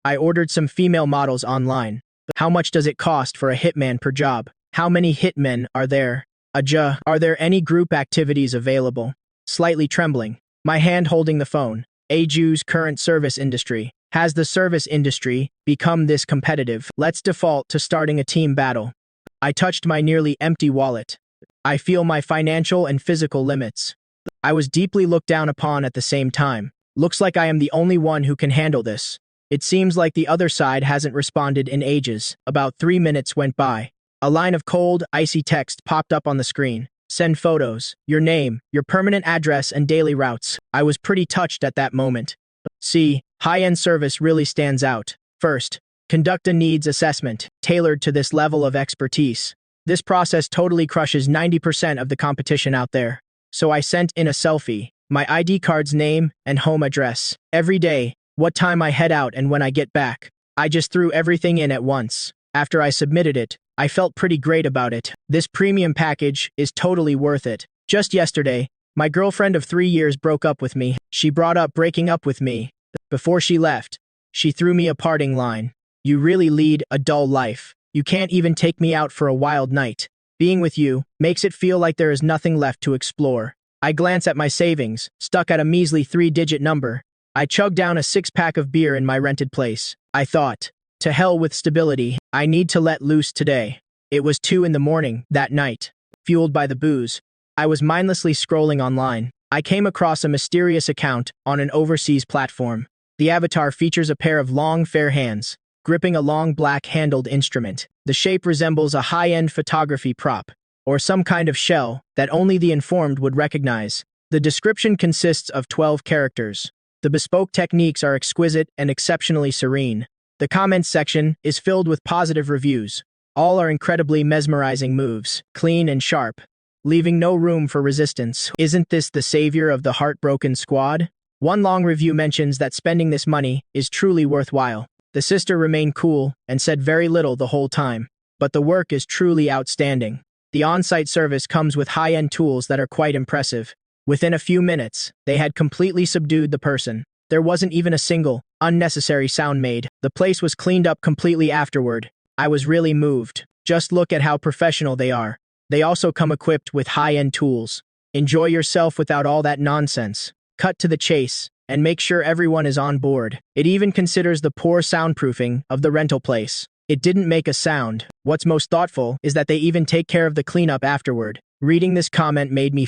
I ordered some female models online. How much does it cost for a hitman per job? How many hitmen are there? Are there any group activities available? Slightly trembling. My hand holding the phone. Aju's current service industry. Has the service industry become this competitive? Let's default to starting a team battle. I touched my nearly empty wallet. I feel my financial and physical limits. I was deeply looked down upon at the same time. Looks like I am the only one who can handle this. It seems like the other side hasn't responded in ages. About 3 minutes went by. A line of cold, icy text popped up on the screen. Send photos, your name, your permanent address, and daily routes. I was pretty touched at that moment. See, high-end service really stands out. First, conduct a needs assessment, tailored to this level of expertise. This process totally crushes 90% of the competition out there. So I sent in a selfie, my ID card's name and home address. Every day, what time I head out and when I get back. I just threw everything in at once. After I submitted it, I felt pretty great about it. This premium package is totally worth it. Just yesterday, my girlfriend of 3 years broke up with me. She brought up breaking up with me. Before she left, she threw me a parting line. You really lead a dull life. You can't even take me out for a wild night. Being with you makes it feel like there is nothing left to explore. I glance at my savings, stuck at a measly 3-digit number. I chugged down a 6-pack of beer in my rented place. I thought, to hell with stability, I need to let loose today. It was 2 in the morning that night. Fueled by the booze, I was mindlessly scrolling online. I came across a mysterious account on an overseas platform. The avatar features a pair of long, fair hands, gripping a long black-handled instrument. The shape resembles a high-end photography prop, or some kind of shell that only the informed would recognize. The description consists of 12 characters. The bespoke techniques are exquisite and exceptionally serene. The comments section is filled with positive reviews. All are incredibly mesmerizing moves, clean and sharp, leaving no room for resistance. Isn't this the savior of the heartbroken squad? One long review mentions that spending this money is truly worthwhile. The sister remained cool and said very little the whole time, but the work is truly outstanding. The on-site service comes with high-end tools that are quite impressive. Within a few minutes, they had completely subdued the person. There wasn't even a single, unnecessary sound made. The place was cleaned up completely afterward. I was really moved. Just look at how professional they are. They also come equipped with high-end tools. Enjoy yourself without all that nonsense. Cut to the chase, and make sure everyone is on board. It even considers the poor soundproofing of the rental place. It didn't make a sound. What's most thoughtful is that they even take care of the cleanup afterward. Reading this comment made me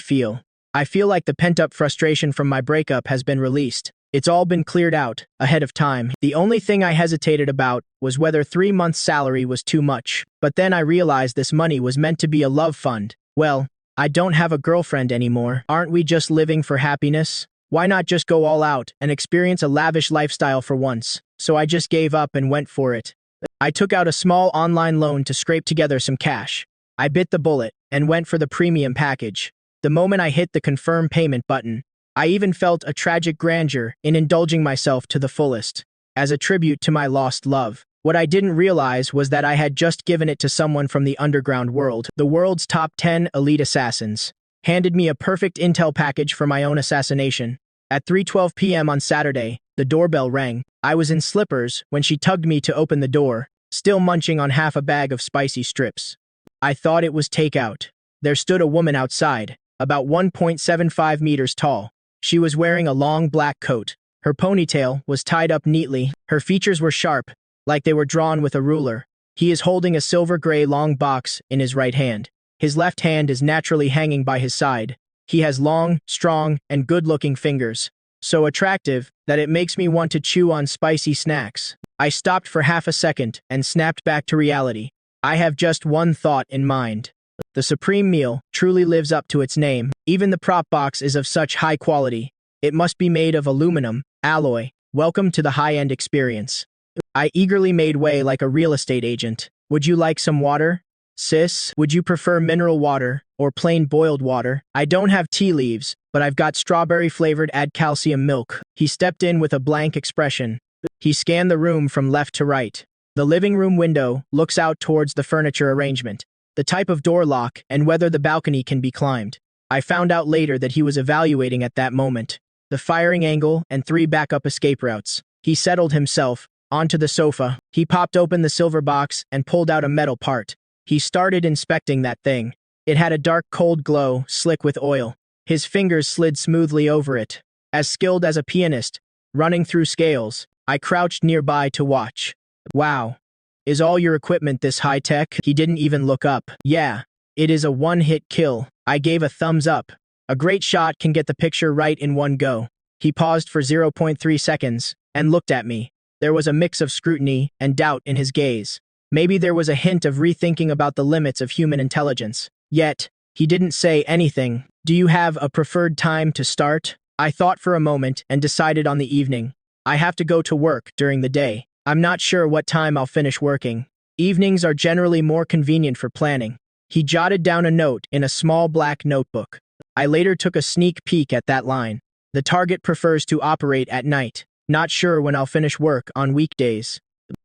I feel like the pent-up frustration from my breakup has been released. It's all been cleared out, ahead of time. The only thing I hesitated about was whether 3 months' salary was too much. But then I realized this money was meant to be a love fund. Well, I don't have a girlfriend anymore. Aren't we just living for happiness? Why not just go all out and experience a lavish lifestyle for once? So I just gave up and went for it. I took out a small online loan to scrape together some cash. I bit the bullet and went for the premium package. The moment I hit the confirm payment button, I even felt a tragic grandeur in indulging myself to the fullest, as a tribute to my lost love. What I didn't realize was that I had just given it to someone from the underground world. The world's top 10 elite assassins handed me a perfect intel package for my own assassination. At 3:12 p.m. on Saturday, the doorbell rang. I was in slippers when she tugged me to open the door, still munching on half a bag of spicy strips. I thought it was takeout. There stood a woman outside, about 1.75 meters tall. She was wearing a long black coat. Her ponytail was tied up neatly. Her features were sharp, like they were drawn with a ruler. He is holding a silver-gray long box in his right hand. His left hand is naturally hanging by his side. He has long, strong, and good-looking fingers, so attractive that it makes me want to chew on spicy snacks. I stopped for half a second and snapped back to reality. I have just one thought in mind. The supreme meal truly lives up to its name. Even the prop box is of such high quality. It must be made of aluminum, alloy. Welcome to the high-end experience. I eagerly made way like a real estate agent. Would you like some water? Sis, would you prefer mineral water or plain boiled water? I don't have tea leaves, but I've got strawberry-flavored add calcium milk. He stepped in with a blank expression. He scanned the room from left to right. The living room window looks out towards the furniture arrangement, the type of door lock, and whether the balcony can be climbed. I found out later that he was evaluating at that moment the firing angle and 3 backup escape routes. He settled himself onto the sofa. He popped open the silver box and pulled out a metal part. He started inspecting that thing. It had a dark, cold glow, slick with oil. His fingers slid smoothly over it. As skilled as a pianist, running through scales, I crouched nearby to watch. Wow. Is all your equipment this high-tech? He didn't even look up. Yeah, it is a one-hit kill. I gave a thumbs up. A great shot can get the picture right in one go. He paused for 0.3 seconds and looked at me. There was a mix of scrutiny and doubt in his gaze. Maybe there was a hint of rethinking about the limits of human intelligence. Yet, he didn't say anything. Do you have a preferred time to start? I thought for a moment and decided on the evening. I have to go to work during the day. I'm not sure what time I'll finish working. Evenings are generally more convenient for planning. He jotted down a note in a small black notebook. I later took a sneak peek at that line. The target prefers to operate at night. Not sure when I'll finish work on weekdays.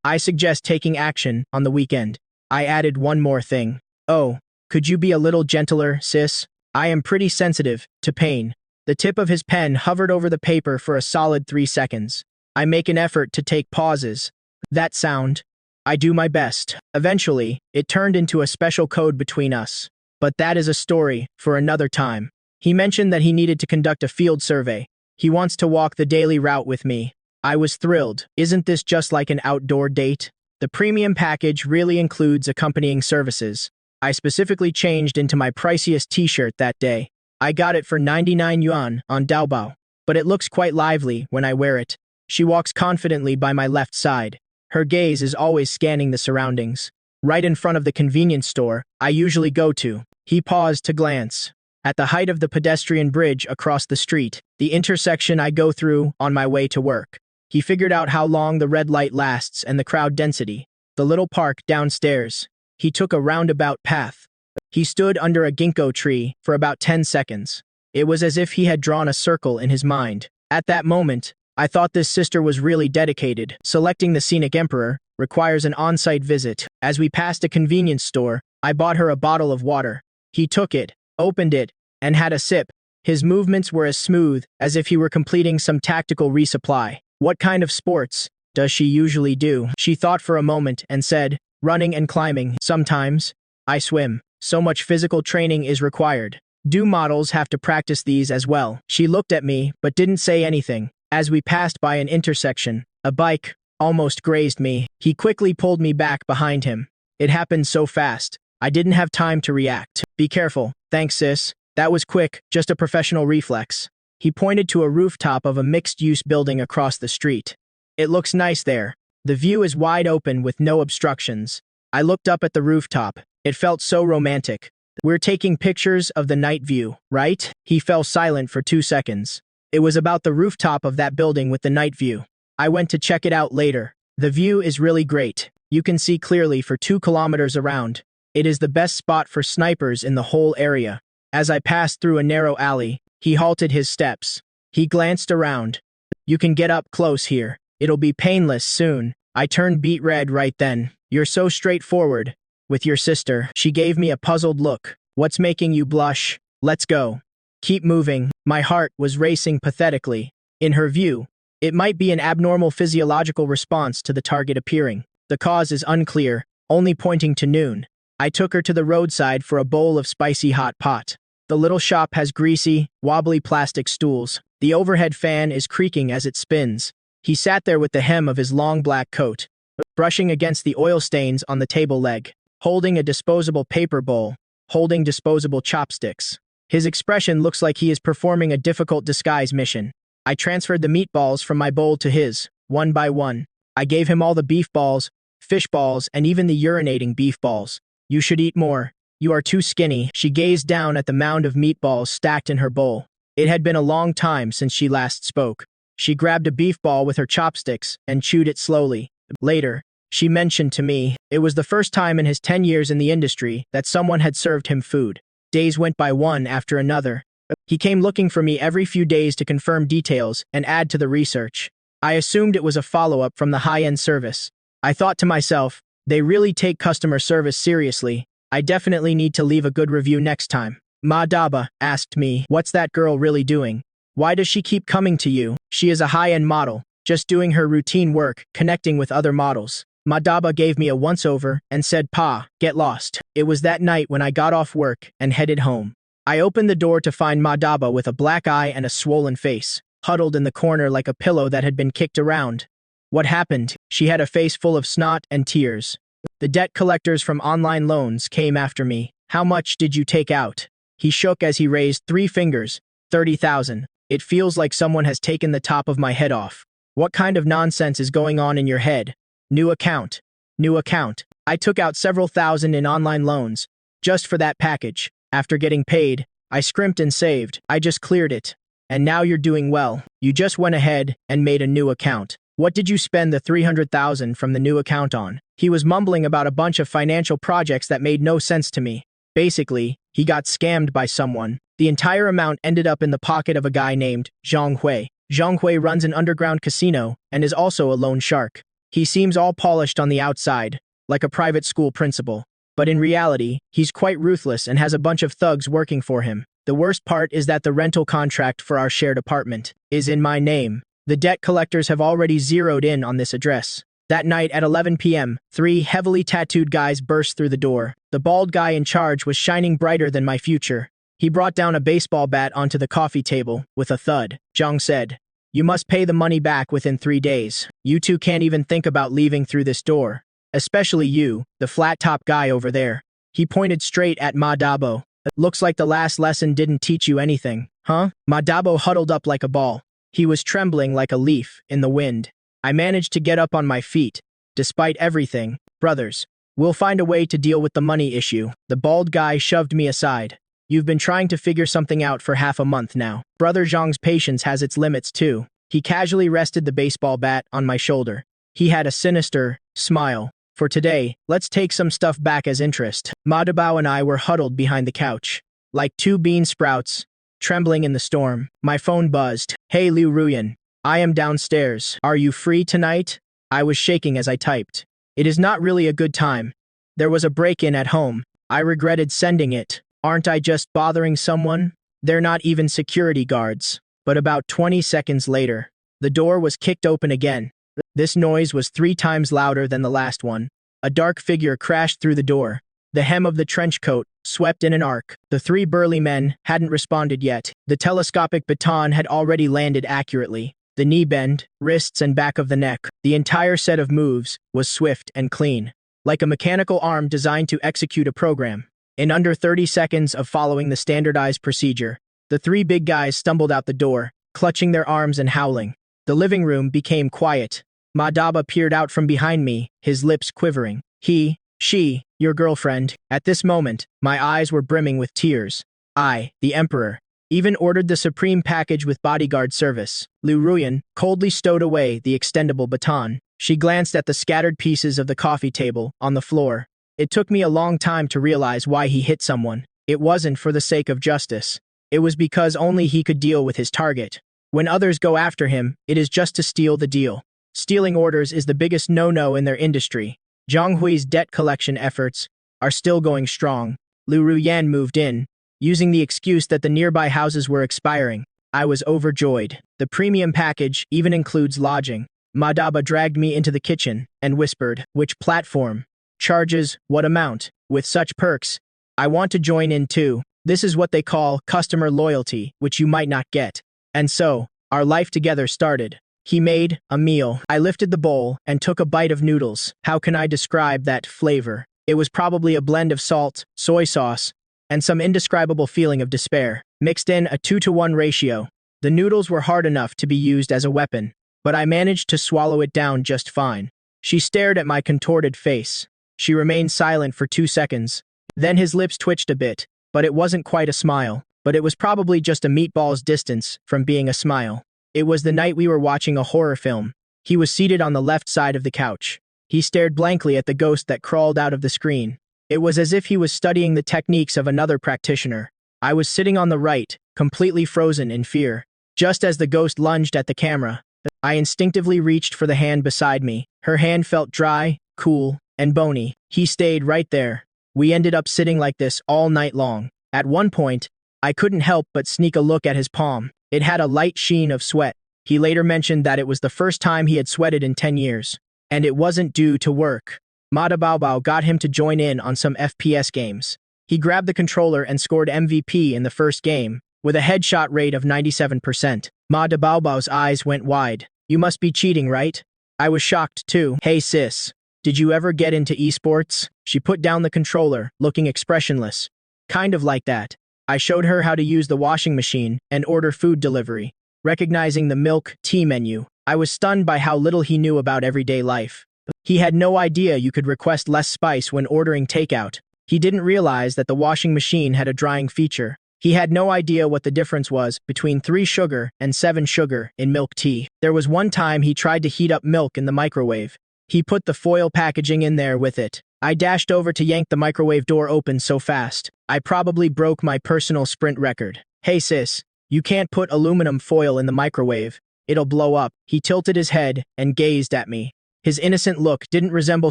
I suggest taking action on the weekend. I added one more thing. Oh, could you be a little gentler, sis? I am pretty sensitive to pain. The tip of his pen hovered over the paper for a solid 3 seconds. I make an effort to take pauses. That sound. I do my best. Eventually, it turned into a special code between us. But that is a story for another time. He mentioned that he needed to conduct a field survey. He wants to walk the daily route with me. I was thrilled. Isn't this just like an outdoor date? The premium package really includes accompanying services. I specifically changed into my priciest t-shirt that day. I got it for 99 yuan on Taobao, but it looks quite lively when I wear it. She walks confidently by my left side. Her gaze is always scanning the surroundings. Right in front of the convenience store I usually go to. He paused to glance. At the height of the pedestrian bridge across the street, the intersection I go through on my way to work. He figured out how long the red light lasts and the crowd density. The little park downstairs. He took a roundabout path. He stood under a ginkgo tree for about 10 seconds. It was as if he had drawn a circle in his mind. At that moment, I thought this sister was really dedicated. Selecting the scenic emperor requires an on-site visit. As we passed a convenience store, I bought her a bottle of water. He took it, opened it, and had a sip. His movements were as smooth as if he were completing some tactical resupply. What kind of sports does she usually do? She thought for a moment and said, running and climbing. Sometimes, I swim. So much physical training is required. Do models have to practice these as well? She looked at me, but didn't say anything. As we passed by an intersection, a bike almost grazed me. He quickly pulled me back behind him. It happened so fast. I didn't have time to react. Be careful. Thanks, sis. That was quick, just a professional reflex. He pointed to a rooftop of a mixed-use building across the street. It looks nice there. The view is wide open with no obstructions. I looked up at the rooftop. It felt so romantic. We're taking pictures of the night view, right? He fell silent for 2 seconds. It was about the rooftop of that building with the night view. I went to check it out later. The view is really great. You can see clearly for 2 kilometers around. It is the best spot for snipers in the whole area. As I passed through a narrow alley, he halted his steps. He glanced around. You can get up close here. It'll be painless soon. I turned beet red right then. You're so straightforward. With your sister, she gave me a puzzled look. What's making you blush? Let's go. Keep moving. My heart was racing pathetically. In her view, it might be an abnormal physiological response to the target appearing. The cause is unclear, only pointing to noon. I took her to the roadside for a bowl of spicy hot pot. The little shop has greasy, wobbly plastic stools. The overhead fan is creaking as it spins. He sat there with the hem of his long black coat, brushing against the oil stains on the table leg, holding a disposable paper bowl, holding disposable chopsticks. His expression looks like he is performing a difficult disguise mission. I transferred the meatballs from my bowl to his, one by one. I gave him all the beef balls, fish balls, and even the urinating beef balls. You should eat more. You are too skinny. She gazed down at the mound of meatballs stacked in her bowl. It had been a long time since she last spoke. She grabbed a beef ball with her chopsticks and chewed it slowly. Later, she mentioned to me, it was the first time in his 10 years in the industry that someone had served him food. Days went by one after another. He came looking for me every few days to confirm details and add to the research. I assumed it was a follow-up from the high-end service. I thought to myself, they really take customer service seriously. I definitely need to leave a good review next time. Ma Daba asked me, what's that girl really doing? Why does she keep coming to you? She is a high-end model. just doing her routine work, connecting with other models. Madaba gave me a once-over and said, "Pa, get lost." It was that night when I got off work and headed home. I opened the door to find Madaba with a black eye and a swollen face, huddled in the corner like a pillow that had been kicked around. What happened? She had a face full of snot and tears. The debt collectors from online loans came after me. "How much did you take out?" He shook as he raised 3 fingers. 30,000. It feels like someone has taken the top of my head off. What kind of nonsense is going on in your head? New account. New account. I took out several thousand in online loans, just for that package. After getting paid, I scrimped and saved. I just cleared it. And now you're doing well. You just went ahead and made a new account. What did you spend the 300,000 from the new account on? He was mumbling about a bunch of financial projects that made no sense to me. Basically, he got scammed by someone. The entire amount ended up in the pocket of a guy named Zhang Hui. Zhang Hui runs an underground casino and is also a loan shark. He seems all polished on the outside, like a private school principal. But in reality, he's quite ruthless and has a bunch of thugs working for him. The worst part is that the rental contract for our shared apartment is in my name. The debt collectors have already zeroed in on this address. That night at 11 p.m., 3 heavily tattooed guys burst through the door. The bald guy in charge was shining brighter than my future. He brought down a baseball bat onto the coffee table with a thud. Zhang said, "You must pay the money back within 3 days. You two can't even think about leaving through this door. Especially you, the flat-top guy over there." He pointed straight at Madabo. "Looks like the last lesson didn't teach you anything, huh?" Madabo huddled up like a ball. He was trembling like a leaf in the wind. I managed to get up on my feet. Despite everything, brothers, we'll find a way to deal with the money issue. The bald guy shoved me aside. "You've been trying to figure something out for half a month now." Brother Zhang's patience has its limits too. He casually rested the baseball bat on my shoulder. He had a sinister smile. "For today, let's take some stuff back as interest." Madabao and I were huddled behind the couch, like 2 bean sprouts, trembling in the storm. My phone buzzed. "Hey Liu Ruyan, I am downstairs. Are you free tonight?" I was shaking as I typed. It is not really a good time. There was a break-in at home. I regretted sending it. Aren't I just bothering someone? They're not even security guards. But about 20 seconds later, the door was kicked open again. This noise was 3 times louder than the last one. A dark figure crashed through the door. The hem of the trench coat swept in an arc. The 3 burly men hadn't responded yet. The telescopic baton had already landed accurately. The knee bend, wrists and back of the neck. The entire set of moves was swift and clean, like a mechanical arm designed to execute a program. In under 30 seconds of following the standardized procedure, the 3 big guys stumbled out the door, clutching their arms and howling. The living room became quiet. Madaba peered out from behind me, his lips quivering. She, your girlfriend." At this moment, my eyes were brimming with tears. I, the Emperor, even ordered the supreme package with bodyguard service. Liu Ruyan coldly stowed away the extendable baton. She glanced at the scattered pieces of the coffee table on the floor. It took me a long time to realize why he hit someone. It wasn't for the sake of justice. It was because only he could deal with his target. When others go after him, it is just to steal the deal. Stealing orders is the biggest no-no in their industry. Zhang Hui's debt collection efforts are still going strong. Liu Ruyan moved in, using the excuse that the nearby houses were expiring. I was overjoyed. The premium package even includes lodging. Madaba dragged me into the kitchen and whispered, "Which platform? Charges, what amount? With such perks, I want to join in too. This is what they call customer loyalty, which you might not get." And so, our life together started. He made a meal. I lifted the bowl and took a bite of noodles. How can I describe that flavor? It was probably a blend of salt, soy sauce, and some indescribable feeling of despair, mixed in a 2-to-1 ratio. The noodles were hard enough to be used as a weapon, but I managed to swallow it down just fine. She stared at my contorted face. She remained silent for 2 seconds. Then his lips twitched a bit, but it wasn't quite a smile. But it was probably just a meatball's distance from being a smile. It was the night we were watching a horror film. He was seated on the left side of the couch. He stared blankly at the ghost that crawled out of the screen. It was as if he was studying the techniques of another practitioner. I was sitting on the right, completely frozen in fear. Just as the ghost lunged at the camera, I instinctively reached for the hand beside me. Her hand felt dry, cool, and bony. He stayed right there. We ended up sitting like this all night long. At one point, I couldn't help but sneak a look at his palm. It had a light sheen of sweat. He later mentioned that it was the first time he had sweated in 10 years. And it wasn't due to work. Ma Bao got him to join in on some FPS games. He grabbed the controller and scored MVP in the first game, with a headshot rate of 97%. Ma Bao's eyes went wide. You must be cheating, right? I was shocked too. Hey sis, did you ever get into esports? She put down the controller, looking expressionless. Kind of like that. I showed her how to use the washing machine and order food delivery. Recognizing the milk tea menu, I was stunned by how little he knew about everyday life. He had no idea you could request less spice when ordering takeout. He didn't realize that the washing machine had a drying feature. He had no idea what the difference was between 3 sugar and 7 sugar in milk tea. There was one time he tried to heat up milk in the microwave. He put the foil packaging in there with it. I dashed over to yank the microwave door open so fast, I probably broke my personal sprint record. Hey sis, you can't put aluminum foil in the microwave. It'll blow up. He tilted his head and gazed at me. His innocent look didn't resemble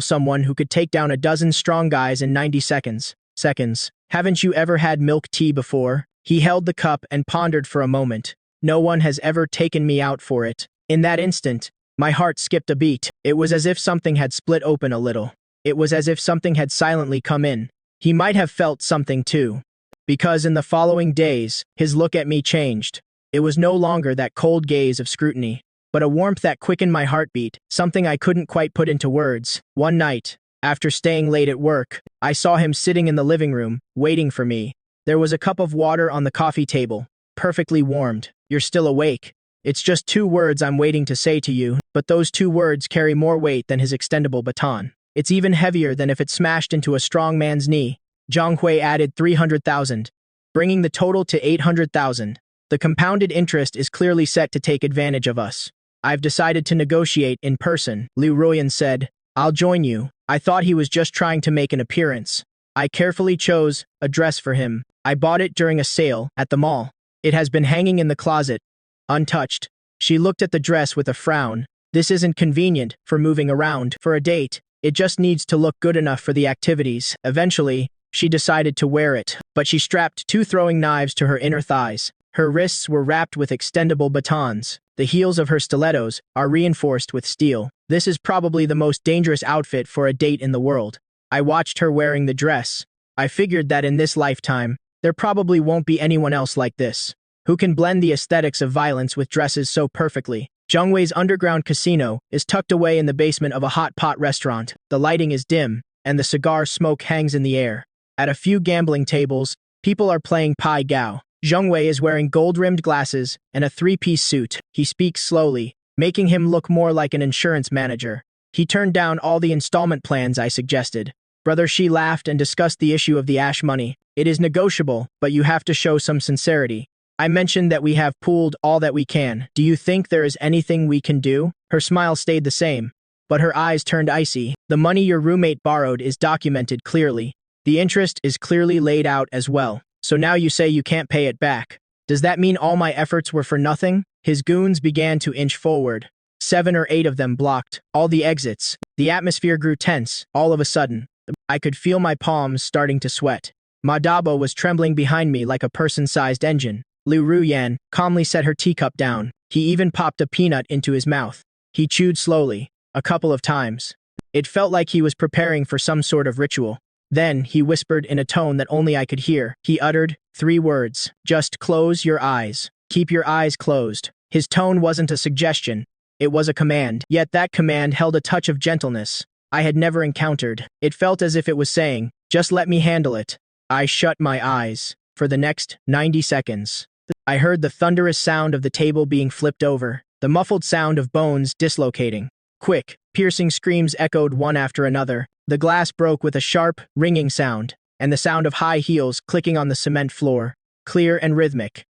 someone who could take down a dozen strong guys in 90 seconds. Haven't you ever had milk tea before? He held the cup and pondered for a moment. No one has ever taken me out for it. In that instant, my heart skipped a beat. It was as if something had split open a little. It was as if something had silently come in. He might have felt something too. Because in the following days, his look at me changed. It was no longer that cold gaze of scrutiny, but a warmth that quickened my heartbeat, something I couldn't quite put into words. One night, after staying late at work, I saw him sitting in the living room, waiting for me. There was a cup of water on the coffee table, perfectly warmed. You're still awake. It's just 2 words I'm waiting to say to you, but those 2 words carry more weight than his extendable baton. It's even heavier than if it smashed into a strong man's knee. Zhang Hui added 300,000, bringing the total to 800,000. The compounded interest is clearly set to take advantage of us. I've decided to negotiate in person, Liu Ruoyan said. I'll join you. I thought he was just trying to make an appearance. I carefully chose a dress for him. I bought it during a sale at the mall. It has been hanging in the closet, untouched. She looked at the dress with a frown. This isn't convenient for moving around for a date. It just needs to look good enough for the activities. Eventually, she decided to wear it, but she strapped 2 throwing knives to her inner thighs. Her wrists were wrapped with extendable batons. The heels of her stilettos are reinforced with steel. This is probably the most dangerous outfit for a date in the world. I watched her wearing the dress. I figured that in this lifetime, there probably won't be anyone else like this, who can blend the aesthetics of violence with dresses so perfectly. Zhongwei's underground casino is tucked away in the basement of a hot pot restaurant. The lighting is dim, and the cigar smoke hangs in the air. At a few gambling tables, people are playing Pai Gao. Zhongwei is wearing gold-rimmed glasses and a 3-piece suit. He speaks slowly, making him look more like an insurance manager. He turned down all the installment plans I suggested. Brother Shi laughed and discussed the issue of the ash money. It is negotiable, but you have to show some sincerity. I mentioned that we have pooled all that we can. Do you think there is anything we can do? Her smile stayed the same, but her eyes turned icy. The money your roommate borrowed is documented clearly. The interest is clearly laid out as well. So now you say you can't pay it back. Does that mean all my efforts were for nothing? His goons began to inch forward. 7 or 8 of them blocked all the exits. The atmosphere grew tense, all of a sudden. I could feel my palms starting to sweat. Ma Dabo was trembling behind me like a person-sized engine. Liu Ruoyan calmly set her teacup down. He even popped a peanut into his mouth. He chewed slowly, a couple of times. It felt like he was preparing for some sort of ritual. Then, he whispered in a tone that only I could hear. He uttered 3 words. Just close your eyes. Keep your eyes closed. His tone wasn't a suggestion. It was a command. Yet that command held a touch of gentleness I had never encountered. It felt as if it was saying, just let me handle it. I shut my eyes. For the next 90 seconds, I heard the thunderous sound of the table being flipped over, the muffled sound of bones dislocating. Quick, piercing screams echoed one after another. The glass broke with a sharp, ringing sound, and the sound of high heels clicking on the cement floor, clear and rhythmic.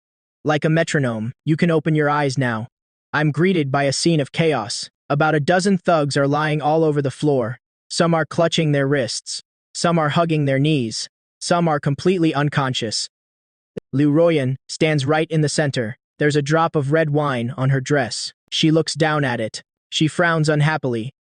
Like a metronome, you can open your eyes now. I'm greeted by a scene of chaos. About a dozen thugs are lying all over the floor. Some are clutching their wrists. Some are hugging their knees. Some are completely unconscious. Liu Ruoyan stands right in the center. There's a drop of red wine on her dress. She looks down at it. She frowns unhappily.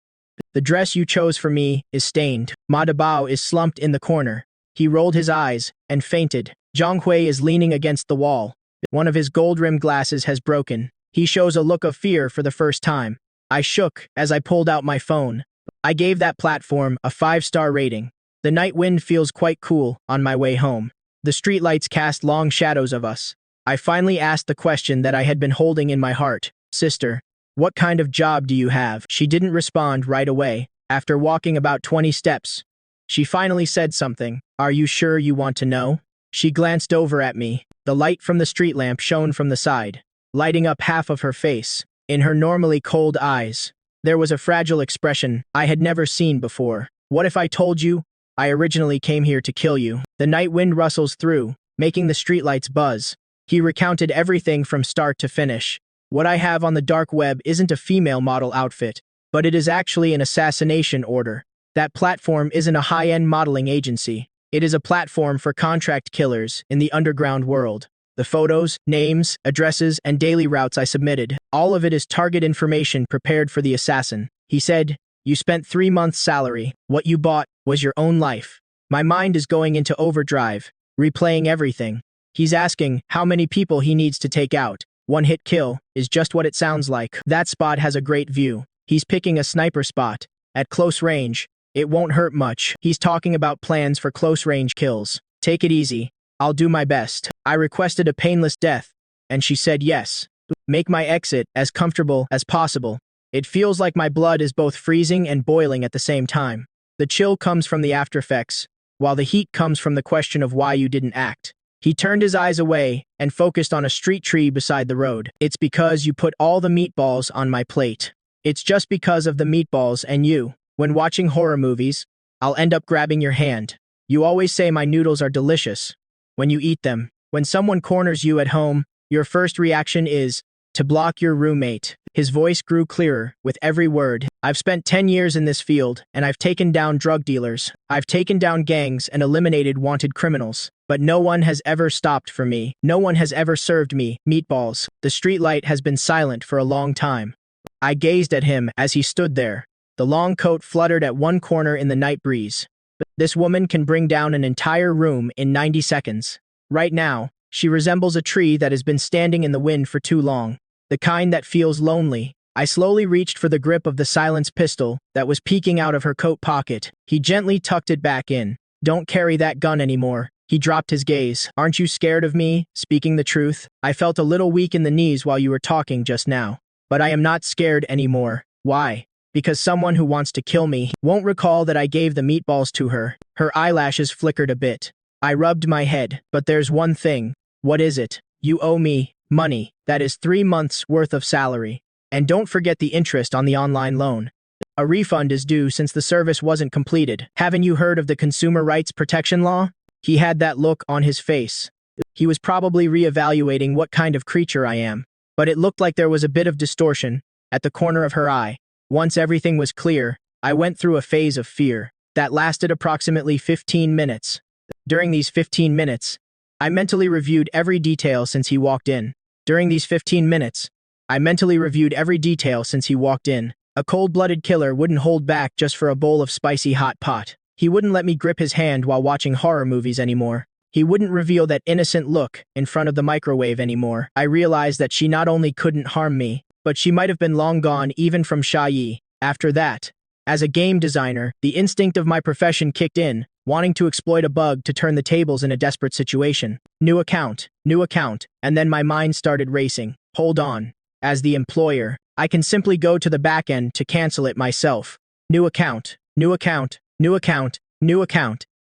The dress you chose for me is stained. Ma Dabo is slumped in the corner. He rolled his eyes and fainted. Zhang Hui is leaning against the wall. One of his gold-rimmed glasses has broken. He shows a look of fear for the first time. I shook as I pulled out my phone. I gave that platform a 5-star rating. The night wind feels quite cool on my way home. The streetlights cast long shadows of us. I finally asked the question that I had been holding in my heart. Sister, what kind of job do you have? She didn't respond right away. After walking about 20 steps, she finally said something. Are you sure you want to know? She glanced over at me. The light from the street lamp shone from the side, lighting up half of her face. In her normally cold eyes, there was a fragile expression I had never seen before. What if I told you? I originally came here to kill you. The night wind rustles through, making the streetlights buzz. He recounted everything from start to finish. What I have on the dark web isn't a female model outfit, but it is actually an assassination order. That platform isn't a high-end modeling agency. It is a platform for contract killers in the underground world. The photos, names, addresses, and daily routes I submitted, all of it is target information prepared for the assassin. He said, you spent 3 months' salary. What you bought was your own life. My mind is going into overdrive, replaying everything. He's asking how many people he needs to take out. One-hit kill is just what it sounds like. That spot has a great view. He's picking a sniper spot. At close range, it won't hurt much. He's talking about plans for close-range kills. Take it easy. I'll do my best. I requested a painless death, and she said yes. Make my exit as comfortable as possible. It feels like my blood is both freezing and boiling at the same time. The chill comes from the aftereffects, while the heat comes from the question of why you didn't act. He turned his eyes away and focused on a street tree beside the road. It's because you put all the meatballs on my plate. It's just because of the meatballs and you. When watching horror movies, I'll end up grabbing your hand. You always say my noodles are delicious when you eat them. When someone corners you at home, your first reaction is to block your roommate. His voice grew clearer with every word. I've spent 10 years in this field, and I've taken down drug dealers. I've taken down gangs and eliminated wanted criminals. But no one has ever stopped for me. No one has ever served me meatballs. The streetlight has been silent for a long time. I gazed at him as he stood there. The long coat fluttered at one corner in the night breeze. This woman can bring down an entire room in 90 seconds. Right now, she resembles a tree that has been standing in the wind for too long. The kind that feels lonely. I slowly reached for the grip of the silenced pistol that was peeking out of her coat pocket. He gently tucked it back in. Don't carry that gun anymore. He dropped his gaze. Aren't you scared of me, speaking the truth? I felt a little weak in the knees while you were talking just now. But I am not scared anymore. Why? Because someone who wants to kill me won't recall that I gave the meatballs to her. Her eyelashes flickered a bit. I rubbed my head. But there's one thing. What is it? You owe me money. That is 3 months' worth of salary. And don't forget the interest on the online loan. A refund is due since the service wasn't completed. Haven't you heard of the Consumer Rights Protection Law? He had that look on his face. He was probably reevaluating what kind of creature I am. But it looked like there was a bit of distortion at the corner of her eye. Once everything was clear, I went through a phase of fear that lasted approximately 15 minutes. During these 15 minutes, I mentally reviewed every detail since he walked in. During these 15 minutes, I mentally reviewed every detail since he walked in. A cold-blooded killer wouldn't hold back just for a bowl of spicy hot pot. He wouldn't let me grip his hand while watching horror movies anymore. He wouldn't reveal that innocent look in front of the microwave anymore. I realized that she not only couldn't harm me, but she might have been long gone even from Sha-Yi. After that, as a game designer, the instinct of my profession kicked in, wanting to exploit a bug to turn the tables in a desperate situation. New account, and then my mind started racing. Hold on. As the employer, I can simply go to the back end to cancel it myself. New account,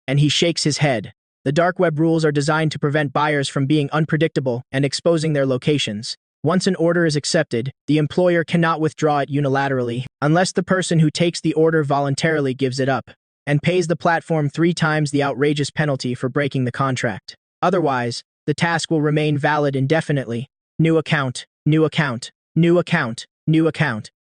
and he shakes his head. The dark web rules are designed to prevent buyers from being unpredictable and exposing their locations. Once an order is accepted, the employer cannot withdraw it unilaterally, unless the person who takes the order voluntarily gives it up, and pays the platform 3 times the outrageous penalty for breaking the contract. Otherwise, the task will remain valid indefinitely. New account.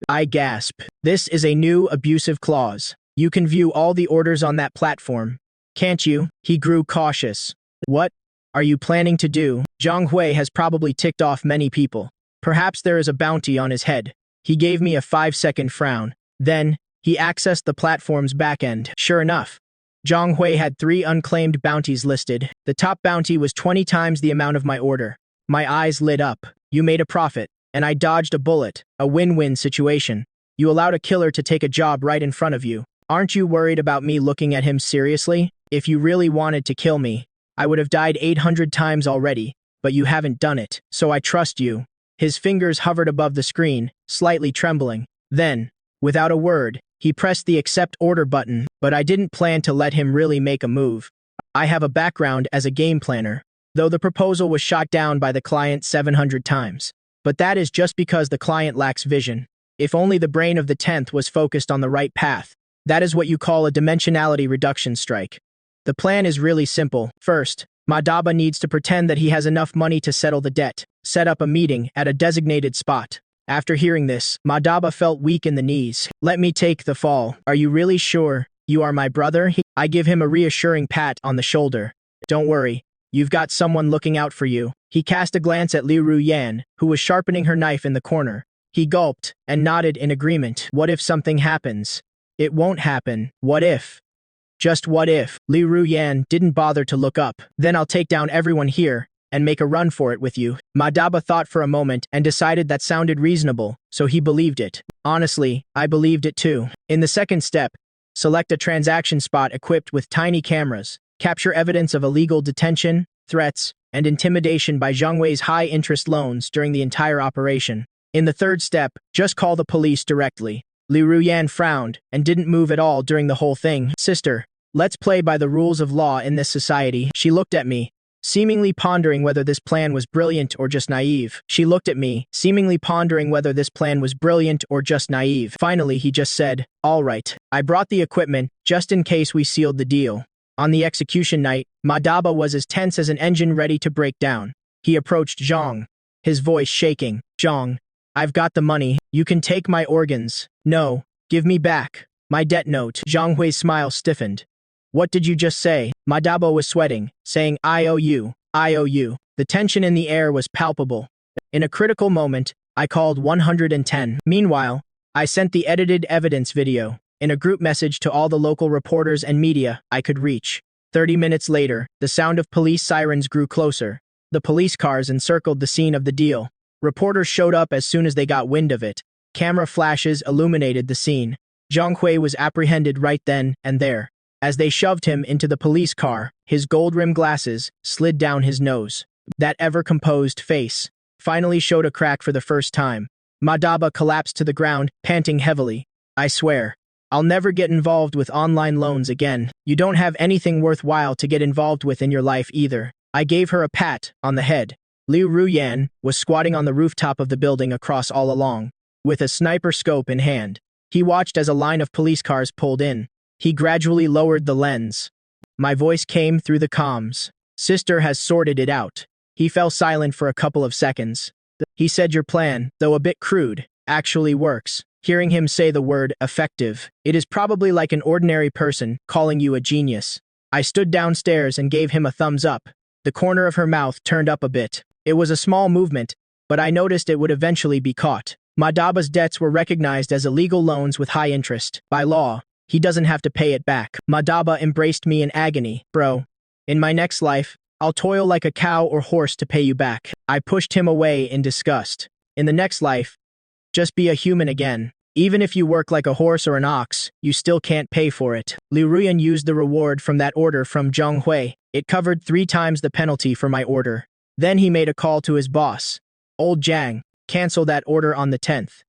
I gasp. This is a new abusive clause. You can view all the orders on that platform. Can't you? He grew cautious. What are you planning to do? Zhang Hui has probably ticked off many people. Perhaps there is a bounty on his head. He gave me a 5-second frown. Then, he accessed the platform's backend. Sure enough, Zhang Hui had 3 unclaimed bounties listed. The top bounty was 20 times the amount of my order. My eyes lit up. You made a profit, and I dodged a bullet, a win-win situation. You allowed a killer to take a job right in front of you. Aren't you worried about me looking at him seriously? If you really wanted to kill me, I would have died 800 times already, but you haven't done it, so I trust you." His fingers hovered above the screen, slightly trembling. Then, without a word, he pressed the accept order button, but I didn't plan to let him really make a move. I have a background as a game planner, though the proposal was shot down by the client 700 times. But that is just because the client lacks vision. If only the brain of the 10th was focused on the right path. That is what you call a dimensionality reduction strike. The plan is really simple. First, Madaba needs to pretend that he has enough money to settle the debt, set up a meeting at a designated spot. After hearing this, Madaba felt weak in the knees. "Let me take the fall. Are you really sure you are my brother?" I give him a reassuring pat on the shoulder. "Don't worry, you've got someone looking out for you." He cast a glance at Liu Ruyan, who was sharpening her knife in the corner. He gulped and nodded in agreement. "What if something happens?" "It won't happen. What if?" "Just what if?" Liu Ruyan didn't bother to look up. "Then I'll take down everyone here and make a run for it with you." Madaba thought for a moment and decided that sounded reasonable, so he believed it. Honestly, I believed it too. In the second step, select a transaction spot equipped with tiny cameras. Capture evidence of illegal detention, threats, and intimidation by Zhang Wei's high-interest loans during the entire operation. In the third step, just call the police directly. Liu Ruyan frowned and didn't move at all during the whole thing. "Sister, let's play by the rules of law in this society." She looked at me, seemingly pondering whether this plan was brilliant or just naive. Finally, he just said, "All right, I brought the equipment just in case we sealed the deal." On the execution night, Madaba was as tense as an engine ready to break down. He approached Zhang, his voice shaking. "Zhang, I've got the money. You can take my organs." "No, give me back my debt note." Zhang Hui's smile stiffened. "What did you just say?" Madaba was sweating, saying, I owe you. The tension in the air was palpable. In a critical moment, I called 110. Meanwhile, I sent the edited evidence video in a group message to all the local reporters and media I could reach. 30 minutes later, the sound of police sirens grew closer. The police cars encircled the scene of the deal. Reporters showed up as soon as they got wind of it. Camera flashes illuminated the scene. Zhang Hui was apprehended right then and there. As they shoved him into the police car, his gold-rimmed glasses slid down his nose. That ever-composed face finally showed a crack for the first time. Madaba collapsed to the ground, panting heavily. "I swear, I'll never get involved with online loans again. You don't have anything worthwhile to get involved with in your life either." I gave her a pat on the head. Liu Ruyan was squatting on the rooftop of the building across all along, with a sniper scope in hand. He watched as a line of police cars pulled in. He gradually lowered the lens. My voice came through the comms. "Sister has sorted it out." He fell silent for a couple of seconds. He said, "Your plan, though a bit crude, actually works." Hearing him say the word effective, it is probably like an ordinary person calling you a genius. I stood downstairs and gave him a thumbs up. The corner of her mouth turned up a bit. It was a small movement, but I noticed it would eventually be caught. Madaba's debts were recognized as illegal loans with high interest. By law, he doesn't have to pay it back. Madaba embraced me in agony. "Bro, in my next life, I'll toil like a cow or horse to pay you back." I pushed him away in disgust. "In the next life, just be a human again. Even if you work like a horse or an ox, you still can't pay for it." Liu Ruyan used the reward from that order from Zhang Hui. It covered 3 times the penalty for my order. Then he made a call to his boss. "Old Zhang, cancel that order on the 10th.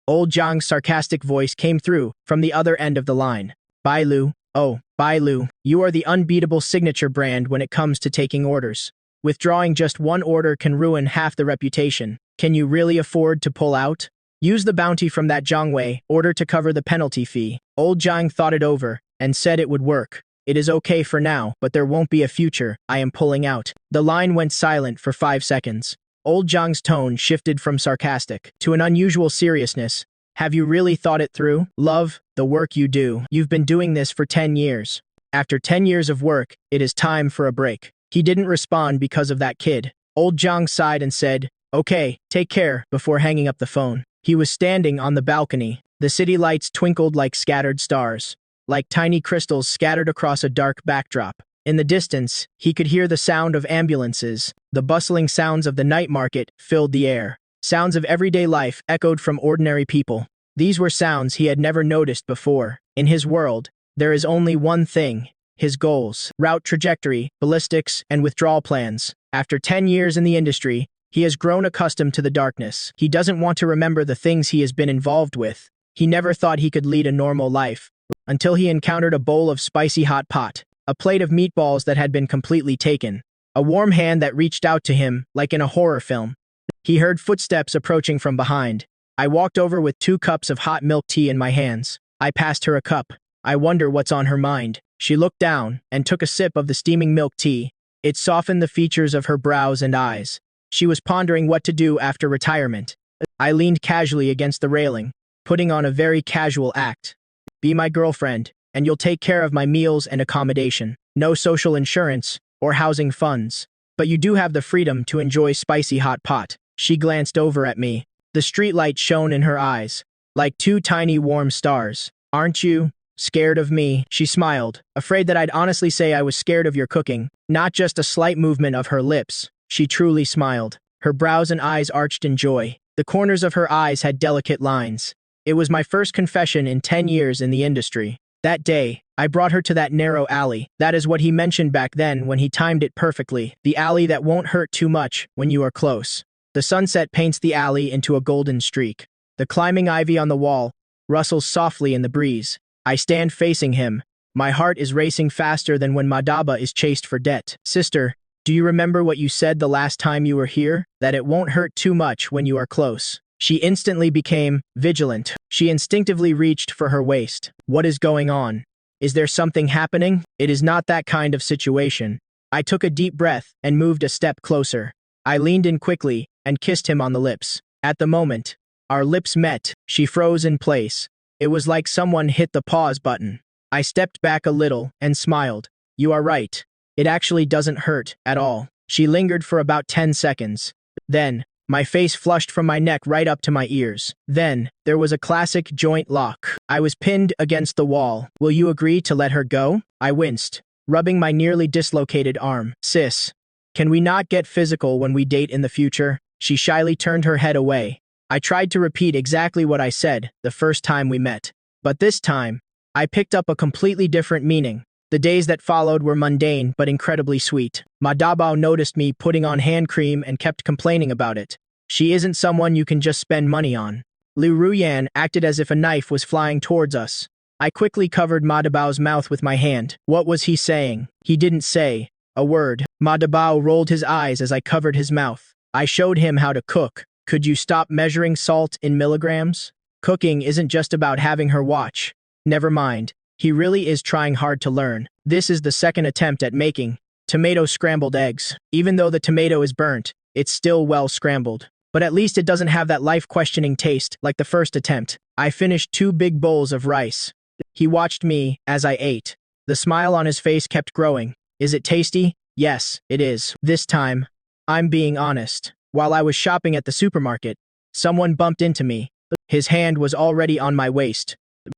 Old Zhang's sarcastic voice came through from the other end of the line. "Bai Lu, oh, Bai Lu, you are the unbeatable signature brand when it comes to taking orders. Withdrawing just 1 order can ruin half the reputation. Can you really afford to pull out? Use the bounty from that Zhang Wei order to cover the penalty fee." Old Zhang thought it over and said it would work. "It is okay for now, but there won't be a future. I am pulling out." The line went silent for 5 seconds. Old Zhang's tone shifted from sarcastic to an unusual seriousness. "Have you really thought it through? Love the work you do. You've been doing this for 10 years. After 10 years of work, it is time for a break." He didn't respond because of that kid. Old Zhang sighed and said, "Okay, take care," before hanging up the phone. He was standing on the balcony. The city lights twinkled like scattered stars, like tiny crystals scattered across a dark backdrop. In the distance, he could hear the sound of ambulances. The bustling sounds of the night market filled the air. Sounds of everyday life echoed from ordinary people. These were sounds he had never noticed before. In his world, there is only one thing: his goals, route trajectory, ballistics, and withdrawal plans. After 10 years in the industry, he has grown accustomed to the darkness. He doesn't want to remember the things he has been involved with. He never thought he could lead a normal life, until he encountered a bowl of spicy hot pot, a plate of meatballs that had been completely taken, a warm hand that reached out to him like in a horror film. He heard footsteps approaching from behind. I walked over with 2 cups of hot milk tea in my hands. I passed her a cup. I wonder what's on her mind. She looked down and took a sip of the steaming milk tea. It softened the features of her brows and eyes. She was pondering what to do after retirement. I leaned casually against the railing, putting on a very casual act. Be my girlfriend, and you'll take care of my meals and accommodation. No social insurance or housing funds. But you do have the freedom to enjoy spicy hot pot. She glanced over at me. The streetlight shone in her eyes, like 2 tiny warm stars. Aren't you scared of me? She smiled, afraid that I'd honestly say I was scared of your cooking. Not just a slight movement of her lips. She truly smiled. Her brows and eyes arched in joy. The corners of her eyes had delicate lines. It was my first confession in 10 years in the industry. That day, I brought her to that narrow alley. That is what he mentioned back then when he timed it perfectly. The alley that won't hurt too much when you are close. The sunset paints the alley into a golden streak. The climbing ivy on the wall rustles softly in the breeze. I stand facing him. My heart is racing faster than when Madaba is chased for debt. Sister, do you remember what you said the last time you were here? That it won't hurt too much when you are close. She instantly became vigilant. She instinctively reached for her waist. What is going on? Is there something happening? It is not that kind of situation. I took a deep breath and moved a step closer. I leaned in quickly and kissed him on the lips. At the moment, our lips met. She froze in place. It was like someone hit the pause button. I stepped back a little and smiled. You are right. It actually doesn't hurt at all. She lingered for about 10 seconds. Then, my face flushed from my neck right up to my ears. Then, there was a classic joint lock. I was pinned against the wall. Will you agree to let her go? I winced, rubbing my nearly dislocated arm. Sis, can we not get physical when we date in the future? She shyly turned her head away. I tried to repeat exactly what I said the first time we met. But this time, I picked up a completely different meaning. The days that followed were mundane but incredibly sweet. Madabao noticed me putting on hand cream and kept complaining about it. She isn't someone you can just spend money on. Liu Ruyan acted as if a knife was flying towards us. I quickly covered Madabao's mouth with my hand. What was he saying? He didn't say a word. Madabao rolled his eyes as I covered his mouth. I showed him how to cook. Could you stop measuring salt in milligrams? Cooking isn't just about having her watch. Never mind. He really is trying hard to learn. This is the second attempt at making tomato scrambled eggs. Even though the tomato is burnt, it's still well scrambled. But at least it doesn't have that life-questioning taste like the first attempt. I finished 2 big bowls of rice. He watched me as I ate. The smile on his face kept growing. Is it tasty? Yes, it is. This time, I'm being honest. While I was shopping at the supermarket, someone bumped into me. His hand was already on my waist.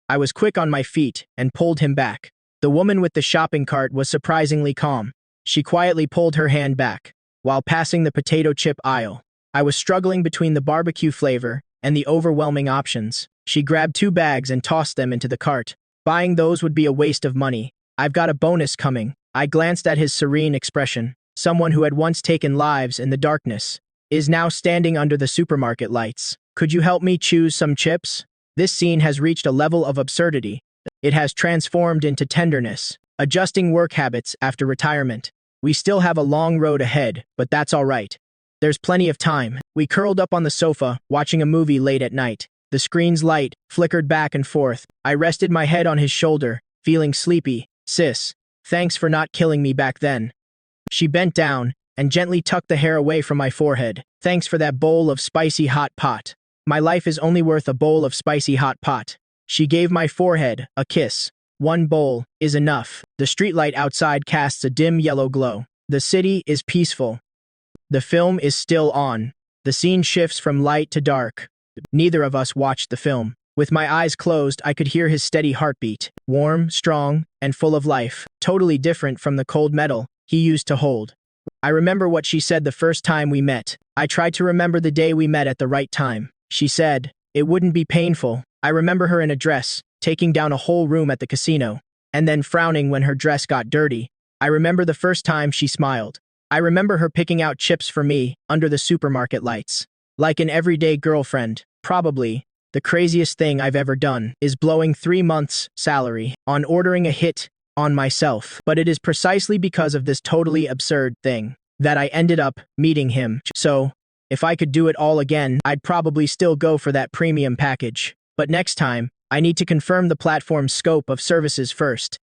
I was quick on my feet and pulled him back. The woman with the shopping cart was surprisingly calm. She quietly pulled her hand back while passing the potato chip aisle. I was struggling between the barbecue flavor and the overwhelming options. She grabbed 2 bags and tossed them into the cart. Buying those would be a waste of money. I've got a bonus coming. I glanced at his serene expression. Someone who had once taken lives in the darkness is now standing under the supermarket lights. Could you help me choose some chips? This scene has reached a level of absurdity. It has transformed into tenderness, adjusting work habits after retirement. We still have a long road ahead, but that's all right. There's plenty of time. We curled up on the sofa, watching a movie late at night. The screen's light flickered back and forth. I rested my head on his shoulder, feeling sleepy. Sis, thanks for not killing me back then. She bent down and gently tucked the hair away from my forehead. Thanks for that bowl of spicy hot pot. My life is only worth a bowl of spicy hot pot. She gave my forehead a kiss. 1 bowl is enough. The streetlight outside casts a dim yellow glow. The city is peaceful. The film is still on. The scene shifts from light to dark. Neither of us watched the film. With my eyes closed, I could hear his steady heartbeat. Warm, strong, and full of life. Totally different from the cold metal he used to hold. I remember what she said the first time we met. I tried to remember the day we met at the right time. She said, it wouldn't be painful. I remember her in a dress, taking down a whole room at the casino, and then frowning when her dress got dirty. I remember the first time she smiled. I remember her picking out chips for me under the supermarket lights. Like an everyday girlfriend. Probably, the craziest thing I've ever done is blowing 3 months' salary on ordering a hit on myself. But it is precisely because of this totally absurd thing that I ended up meeting him. So, if I could do it all again, I'd probably still go for that premium package. But next time, I need to confirm the platform's scope of services first.